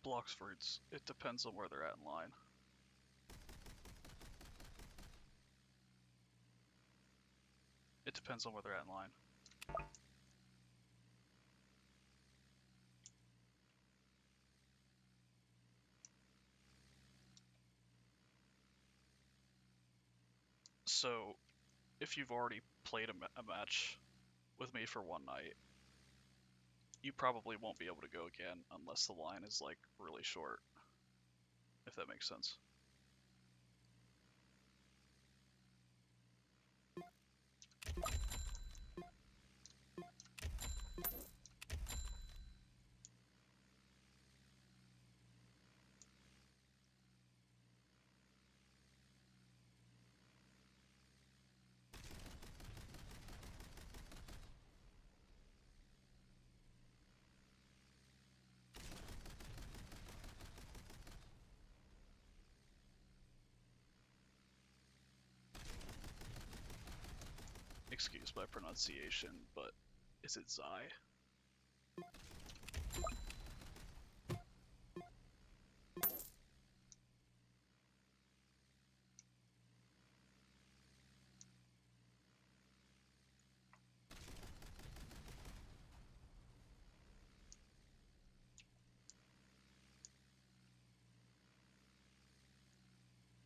blocks fruits. It depends on where they're at in line. It depends on where they're at in line. So, if you've already played a match with me for one night, you probably won't be able to go again unless the line is like really short, if that makes sense. Excuse my pronunciation, but is it Zai?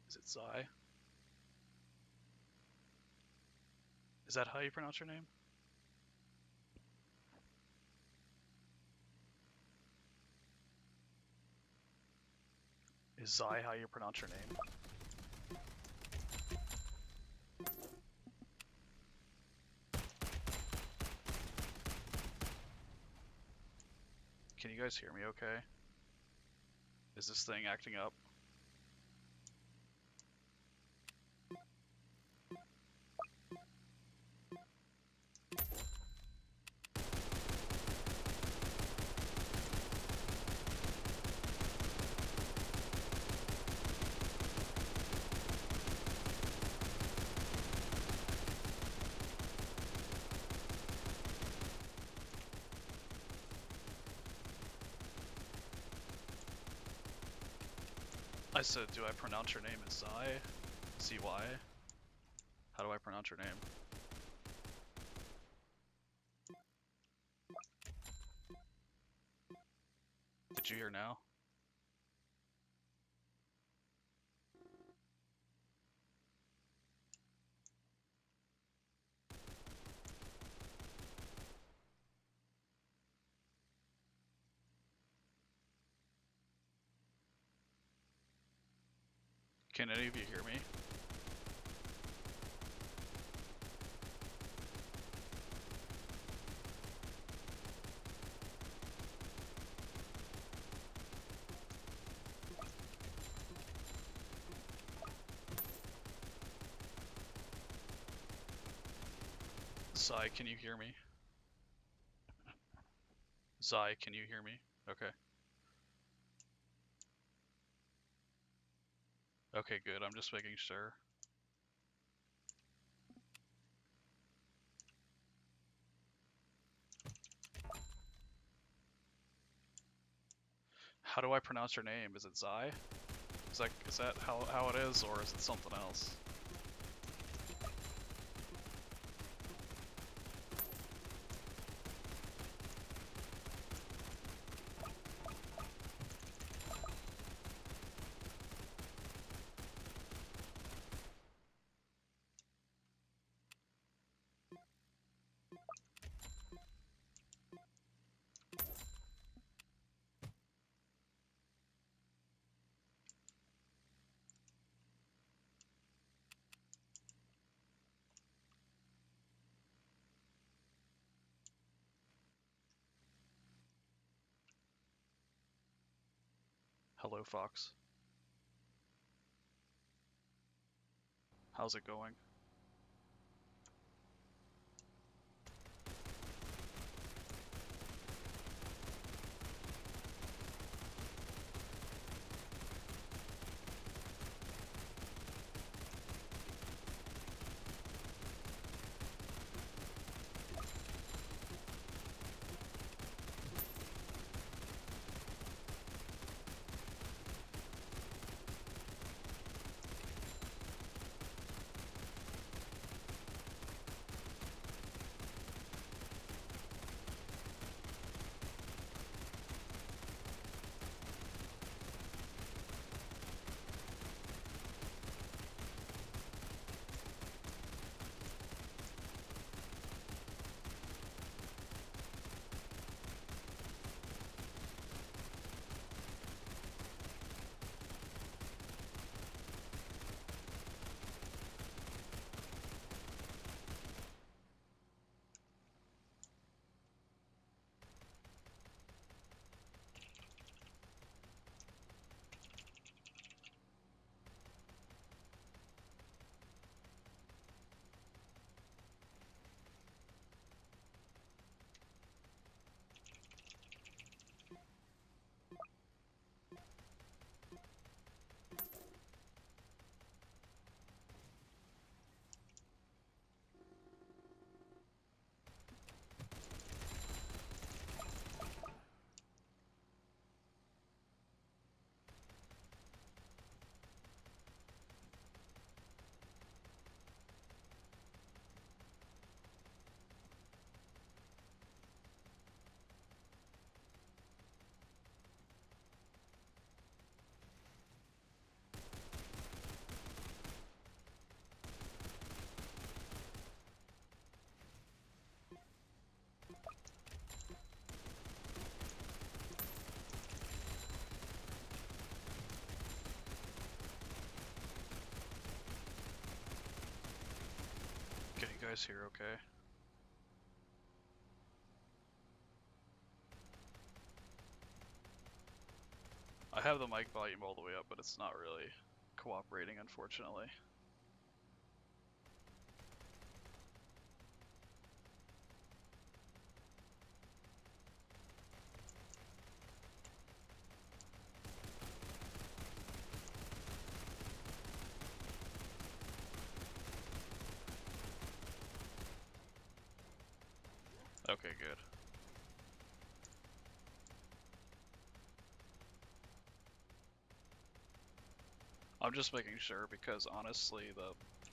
Is it Zai? Is that how you pronounce your name? Is Zai how you pronounce your name? Can you guys hear me okay? Is this thing acting up? I said, do I pronounce your name as Zai? Z-Y? How do I pronounce your name? Did you hear now? Can any of you hear me? Zai, can you hear me? Zai, can you hear me? Okay. Okay, good. I'm just making sure. How do I pronounce your name? Is it Zai? Is that how it is, or is it something else? Hello, Fox. How's it going? guys hear okay? I have the mic volume all the way up, but it's not really cooperating, unfortunately. Okay, good. I'm just making sure because honestly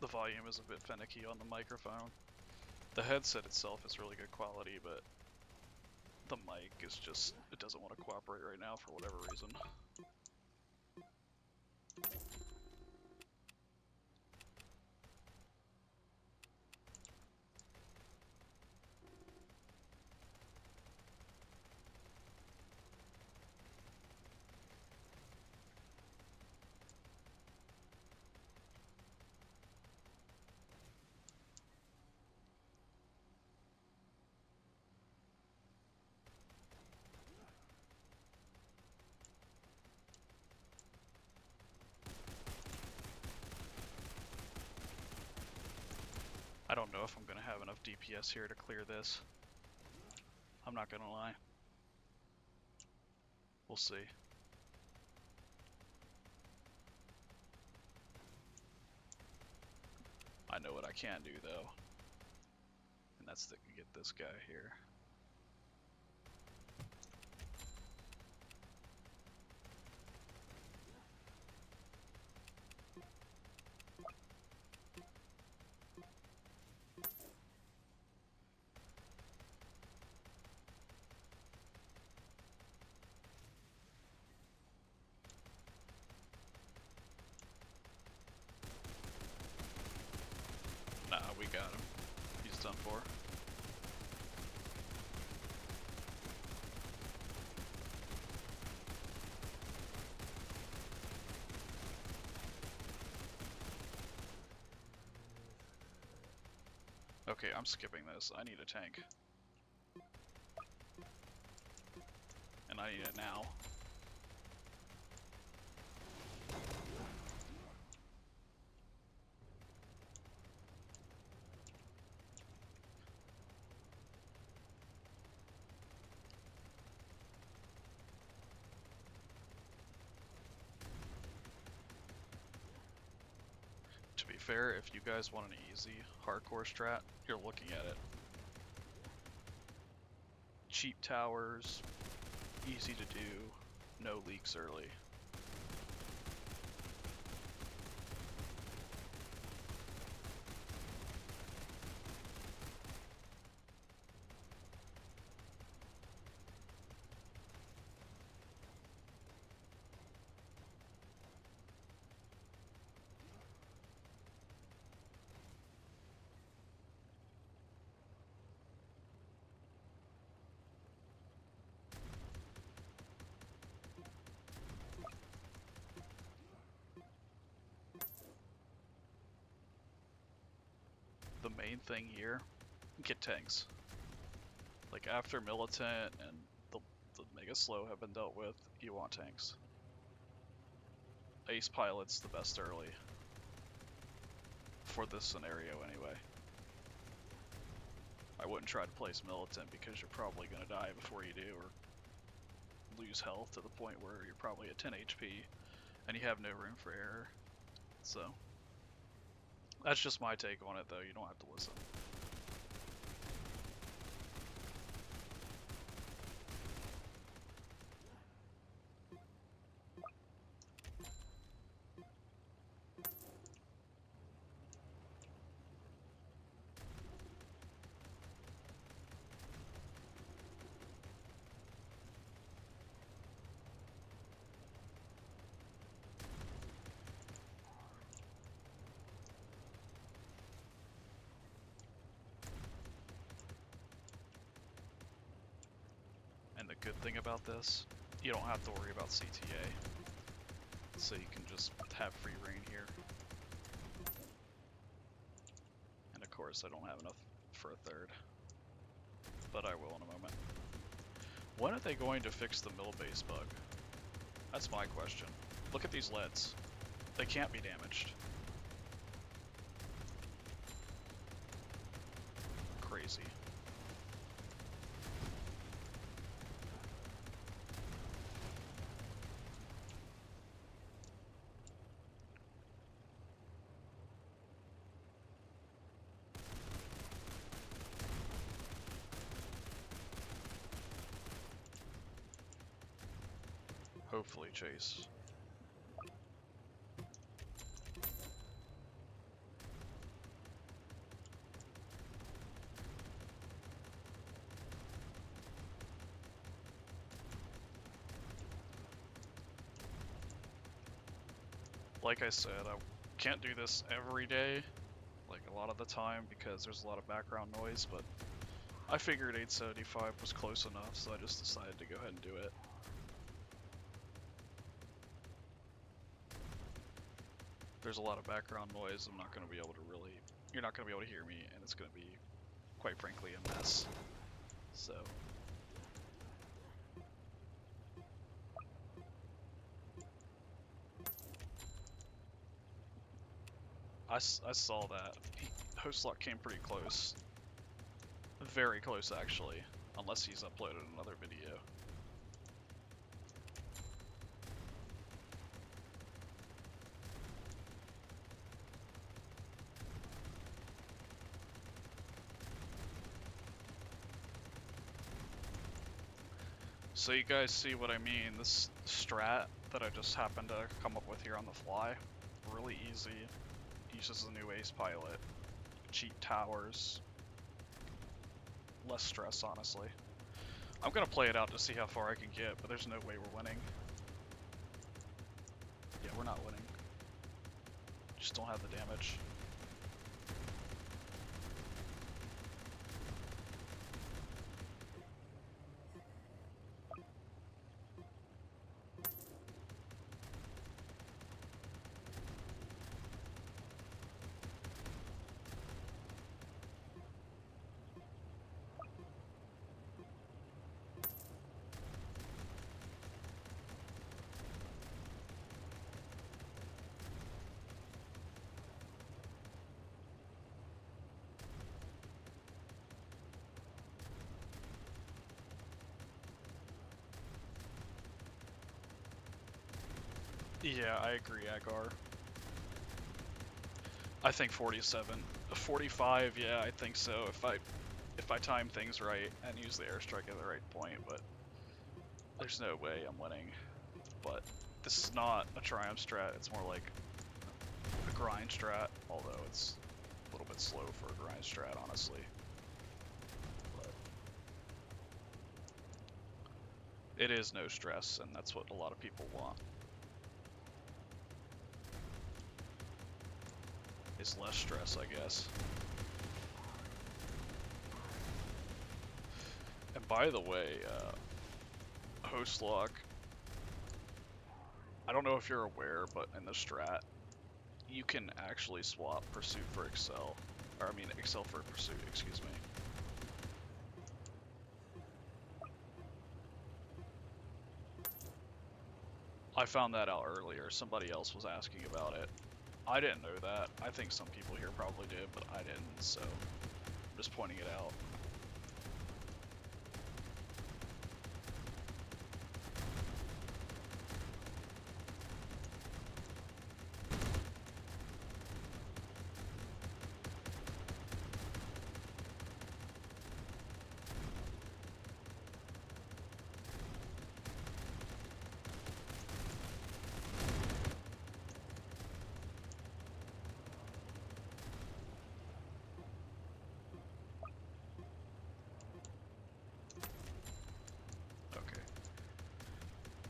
the volume is a bit finicky on the microphone. The headset itself is really good quality, but the mic is just, it doesn't want to cooperate right now for whatever reason. I don't know if I'm gonna have enough DPS here to clear this. I'm not gonna lie. We'll see. I know what I can do though, and that's to get this guy here. Nah, we got him. He's done for. Okay, I'm skipping this. I need a tank. And I need it now. To be fair, if you guys want an easy hardcore strat, you're looking at it. Cheap towers, easy to do, no leaks early. The main thing here, get tanks. Like after Militant and the Mega Slow have been dealt with, you want tanks. Ace Pilot's the best early. For this scenario anyway. I wouldn't try to place Militant because you're probably going to die before you do, or lose health to the point where you're probably at 10 HP and you have no room for error. So, that's just my take on it though, you don't have to listen. And the good thing about this, you don't have to worry about CTA. So you can just have free reign here. And of course towers, I don't have enough for a third. But I will in a moment. When are they going to fix the mill base bug? That's my question. Look at these leads. They can't be damaged. Crazy. Hopefully, Chase. Like I said, I can't do this every day, like a lot of the time, because there's a lot of background noise, but I figured 875 was close enough, so I just decided to go ahead and do it. There's a lot of background noise, I'm not going to be able to really, you're not going to be able to hear me, and it's going to be, quite frankly, a mess. So. I saw that. Host lock came pretty close. Very close, actually. Unless he's uploaded another video. So you guys see what I mean? This strat that I just happened to come up with here on the fly. Really easy. Uses the new ace pilot. Cheap towers. Less stress, honestly. I'm gonna play it out to see how far I can get, but there's no way we're winning. Yeah, we're not winning. Just don't have the damage. Yeah, I agree, Agar. I think 47. 45, yeah, I think so. If I time things right and use the airstrike at the right point, but there's no way I'm winning. But this is not a triumph strat, it's more like a grind strat, although it's a little bit slow for a grind strat, honestly. But it is no stress, and that's what a lot of people want. Is less stress, I guess. And by the way, host lock, I don't know if you're aware, but in the strat, you can actually swap pursuit for excel. Or I mean excel for pursuit, excuse me. I found that out earlier. Somebody else was asking about it. I didn't know that. I think some people here probably did, but I didn't, so I'm just pointing it out.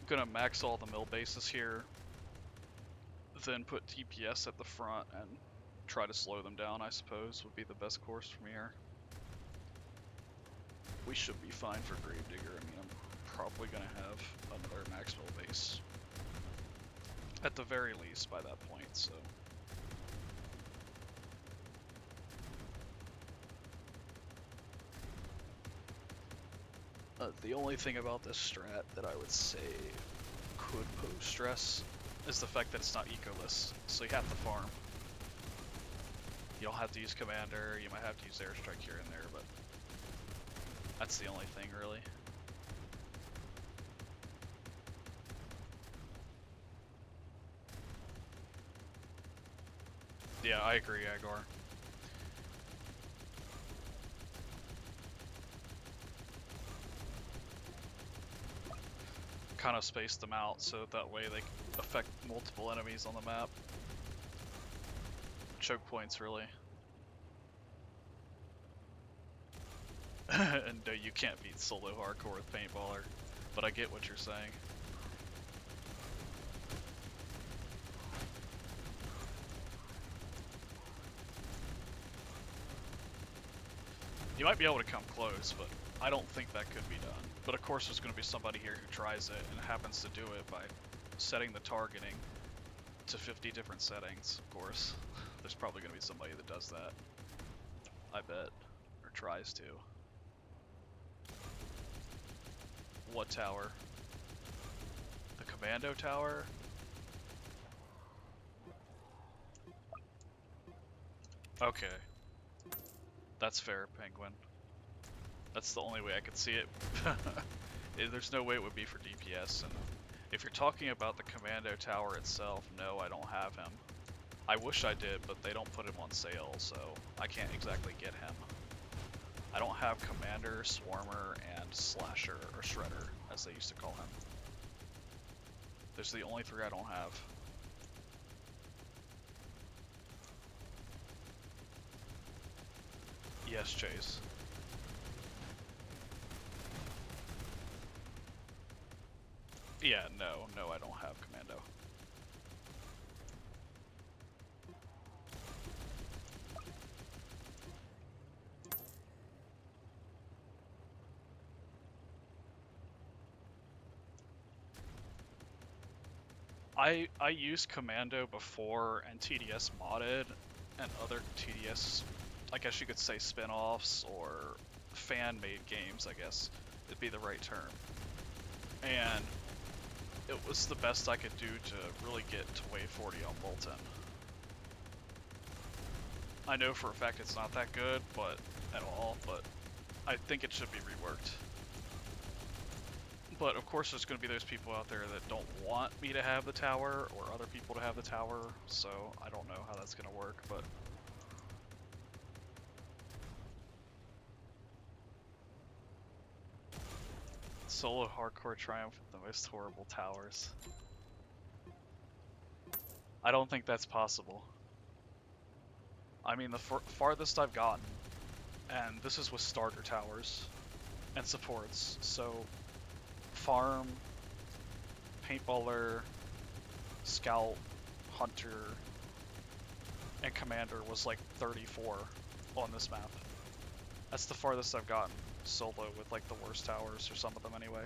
Gonna max all the mill bases here, then put TPS at the front and try to slow them down, I suppose, would be the best course from here. We should be fine for Gravedigger. I mean, I'm probably gonna have another max mill base. At the very least by that point, so. The only thing about this strat that I would say could pose stress is the fact that it's not ecoless, so you have to farm. You don't have to use Commander, you might have to use Airstrike here and there, but that's the only thing really. Yeah, I agree, Agar. Kind of space them out so that way they affect multiple enemies on the map. Choke points, really. And no, you can't beat solo hardcore with Paintballer, but I get what you're saying. You might be able to come close, but I don't think that could be done. But of course there's going to be somebody here who tries it and happens to do it by setting the targeting to 50 different settings, of course. There's probably going to be somebody that does that. I bet. Or tries to. What tower? The commando tower? Okay. That's fair, Penguin. That's the only way I could see it. There's no way it would be for DPS, and if you're talking about the commando tower itself, no, I don't have him. I wish I did, but they don't put him on sale, so I can't exactly get him. I don't have Commander, Swarmer, and Slasher, or Shredder, as they used to call him. Those are the only three I don't have. Yes, Chase. Yeah, no, I don't have Commando. I used Commando before, and TDS modded, and other TDS, I guess you could say spin-offs, or fan-made games, I guess, it'd be the right term. And it was the best I could do to really get to wave 40 on Bolton. I know for a fact it's not that good, but at all, but I think it should be reworked. But of course there's going to be those people out there that don't want me to have the tower, or other people to have the tower, so I don't know how that's going to work, but... Solo hardcore triumph with the most horrible towers. I don't think that's possible. I mean, the farthest I've gotten, and this is with starter towers and supports, so farm, paintballer, scout, hunter, and commander was like 34 on this map. That's the farthest I've gotten solo with like the worst towers, or some of them anyway.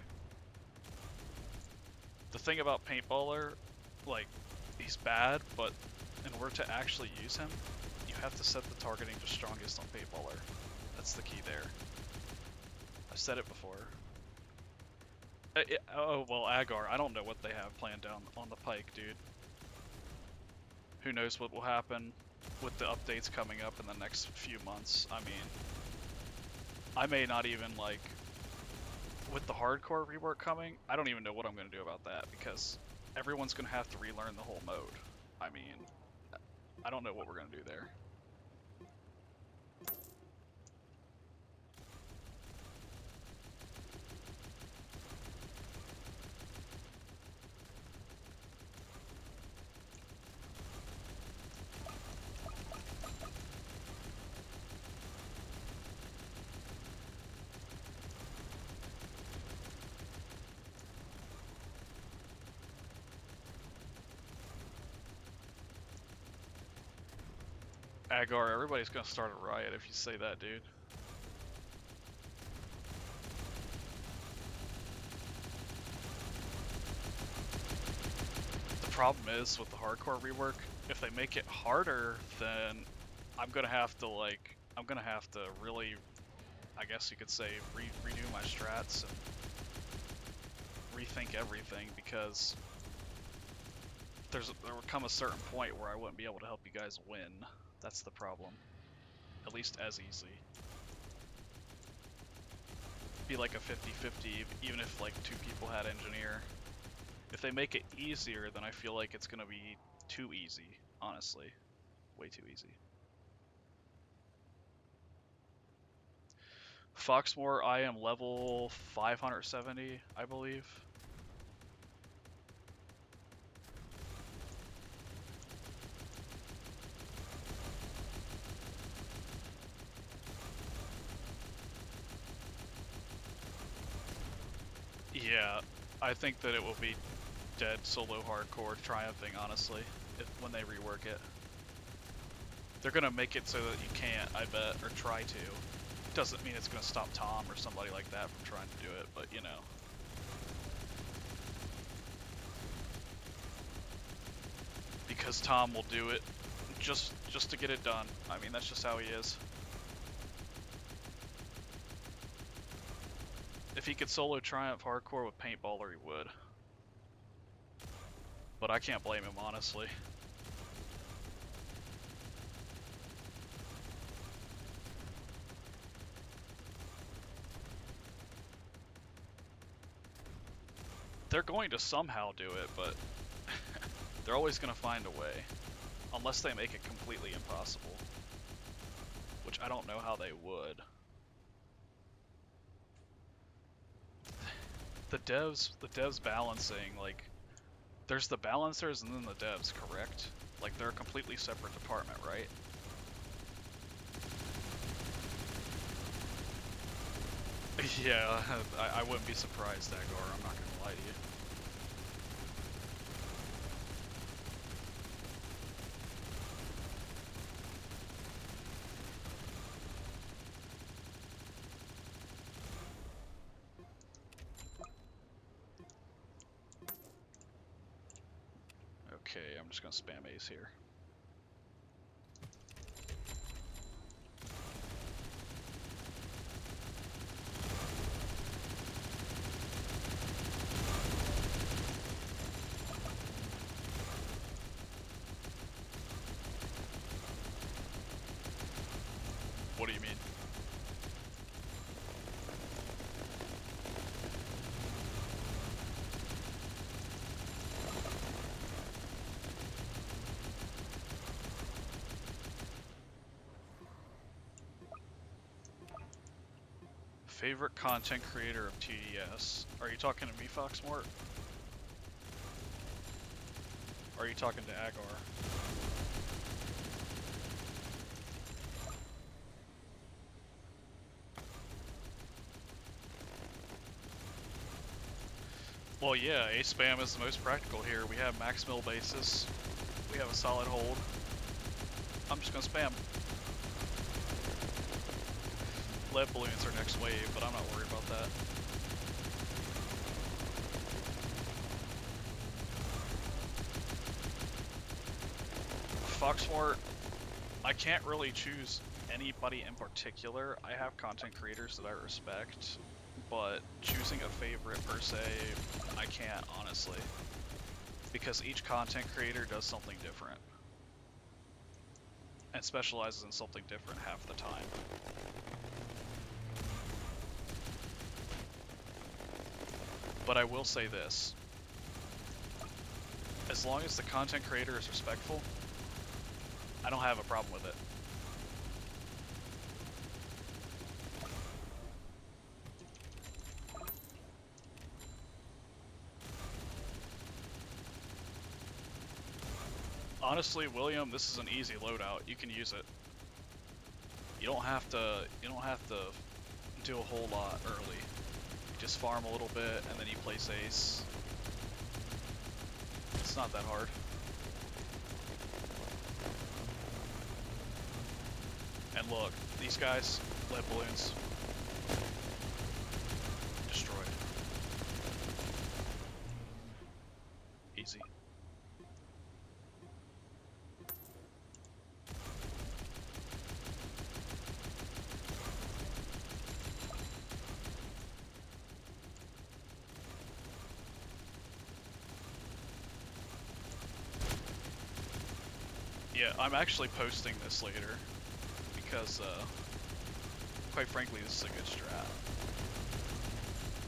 The thing about paintballer, like, he's bad, but in order to actually use him, you have to set the targeting to strongest on paintballer. That's the key there. I've said it before. Oh, well, Agar, I don't know what they have planned down on the pike, dude. Who knows what will happen with the updates coming up in the next few months. I mean, I may not even, like, with the hardcore rework coming, I don't even know what I'm going to do about that, because everyone's going to have to relearn the whole mode. I mean, I don't know what we're going to do there. Agar, everybody's gonna start a riot if you say that, dude. The problem is, with the hardcore rework, if they make it harder, then I'm gonna have to really I guess you could say, redo my strats and rethink everything, because there would come a certain point where I wouldn't be able to help you guys win. That's the problem. At least as easy. Be like a 50-50, even if like 2 people had engineer. If they make it easier, then I feel like it's gonna be too easy, honestly. Way too easy. Foxmore, I am level 570, I believe. Yeah, I think that it will be dead solo hardcore triumphing, honestly, when they rework it. They're gonna make it so that you can't, I bet, or try to. Doesn't mean it's gonna stop Tom or somebody like that from trying to do it, but you know. Because Tom will do it just to get it done. I mean, that's just how he is. If he could solo triumph hardcore with paintballer, he would. But I can't blame him, honestly. They're going to somehow do it, but they're always going to find a way. Unless they make it completely impossible. Which I don't know how they would. The devs balancing, like, there's the balancers and then the devs, correct? Like, they're a completely separate department, right? Yeah, I wouldn't be surprised, Agar, I'm not gonna lie to you. Okay, I'm just gonna spam Ace here. What do you mean? Favorite content creator of TDS. Are you talking to me, Foxmort? Or are you talking to Agar? Well, yeah, Ace spam is the most practical here. We have max mill bases. We have a solid hold. I'm just gonna spam. Lead balloons are next wave, but I'm not worried about that. Foxmort, I can't really choose anybody in particular. I have content creators that I respect, but choosing a favorite per se, I can't, honestly. Because each content creator does something different. And specializes in something different half the time. But I will say this. As long as the content creator is respectful, I don't have a problem with it. Honestly, William, this is an easy loadout. You can use it. You don't have to do a whole lot early. You just farm a little bit and then you place Ace. It's not that hard. And look, these guys, lead balloons, destroyed. Easy. Yeah, I'm actually posting this later because, quite frankly, this is a good strat.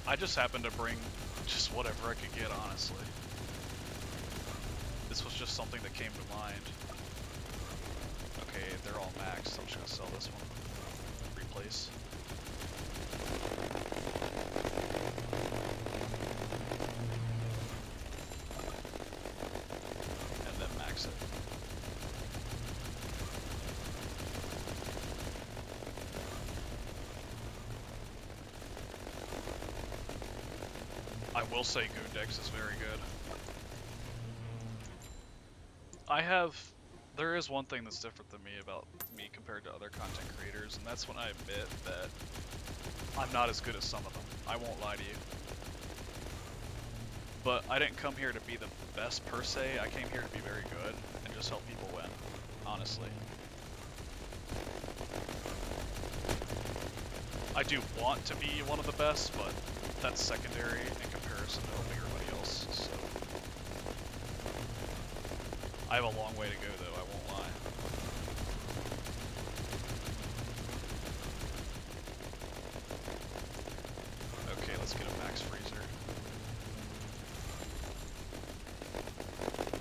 I just happened to bring just whatever I could get, honestly. This was just something that came to mind. Okay, they're all maxed. I'm just gonna sell this one. Replace. And then max it. I will say Goondex is very good. There is one thing that's different than me about me compared to other content creators, and that's when I admit that I'm not as good as some of them. I won't lie to you. But I didn't come here to be the best per se, I came here to be very good and just help people win, honestly. I do want to be one of the best, but that's secondary in comparison to helping everybody else, so. I have a long way to go though, I won't lie. Okay, let's get a max freezer.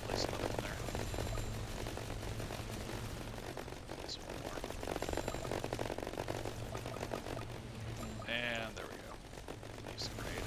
Place another one there. Place one more. And there we go. Use the grenade.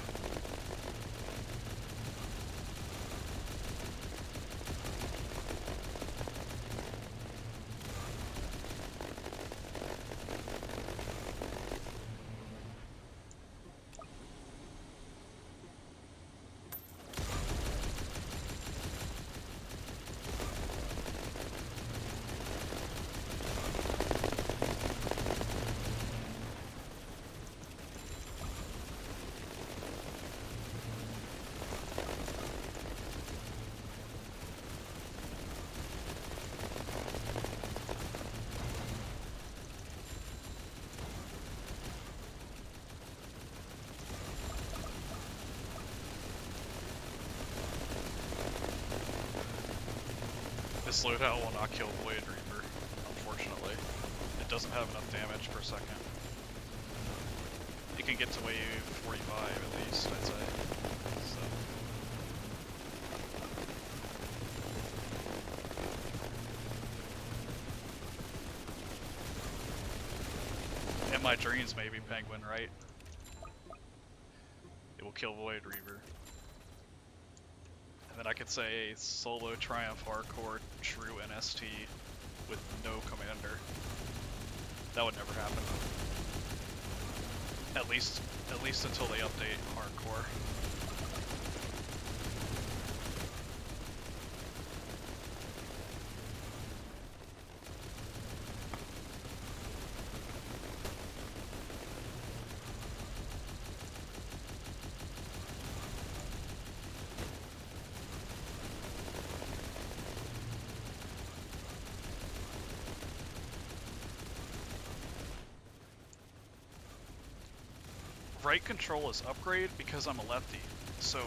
This loadout will not kill Void Reaper, unfortunately. It doesn't have enough damage per second. It can get to wave 45 at least, I'd say. So. In my dreams, maybe Penguin, right? It will kill Void Reaver. And then I could say solo Triumph Hardcore True NST with no commander. That would never happen. At least until they update Hardcore. Right control is upgrade because I'm a lefty, so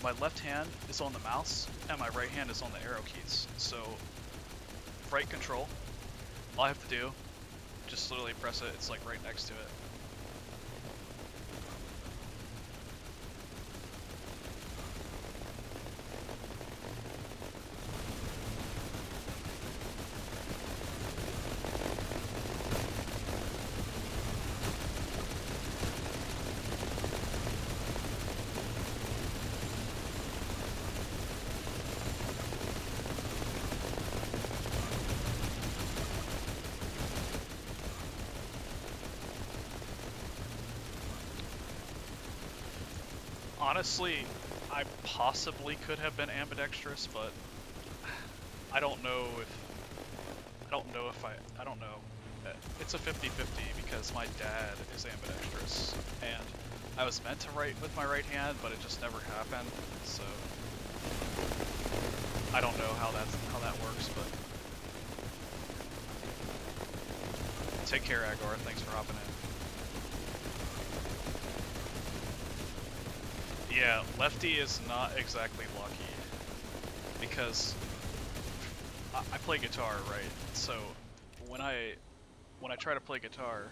my left hand is on the mouse and my right hand is on the arrow keys. So right control, all I have to do, just literally press it, it's like right next to it. Honestly, I possibly could have been ambidextrous, but I don't know. It's a 50-50 because my dad is ambidextrous, and I was meant to write with my right hand, but it just never happened. So I don't know how that works, but take care, Agar. Thanks for hopping in. Yeah, lefty is not exactly lucky, because I play guitar, right? So when I try to play guitar,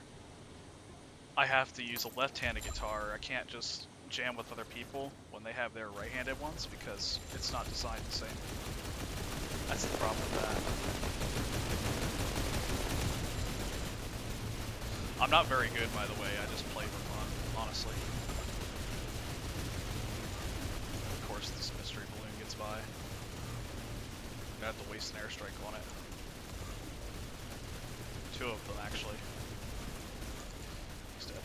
I have to use a left-handed guitar. I can't just jam with other people when they have their right-handed ones because it's not designed the same. That's the problem with that. I'm not very good, by the way. I just play for fun, honestly. Of course, this mystery balloon gets by. I'm gonna have to waste an airstrike on it. 2 of them, actually. He's dead.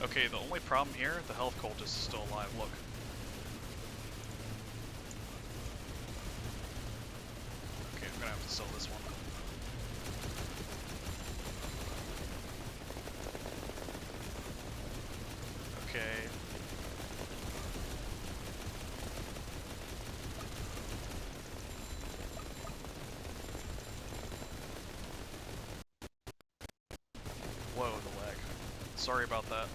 Okay, the only problem here, the health cultist is still alive, look. Okay, I'm gonna have to sell this one. Okay. Whoa, the lag. Sorry about that.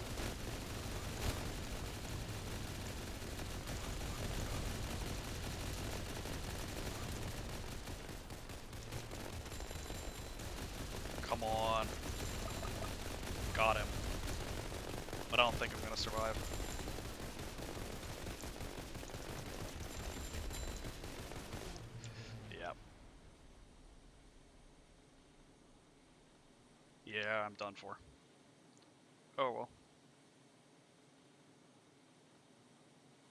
Come on. Got him. But I don't think I'm gonna survive. Yeah. Yeah, I'm done for. Oh well.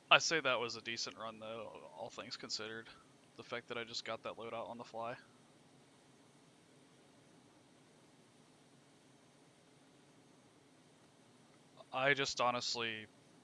I say that was a decent run though, all things considered. The fact that I just got that loadout on the fly. I just honestly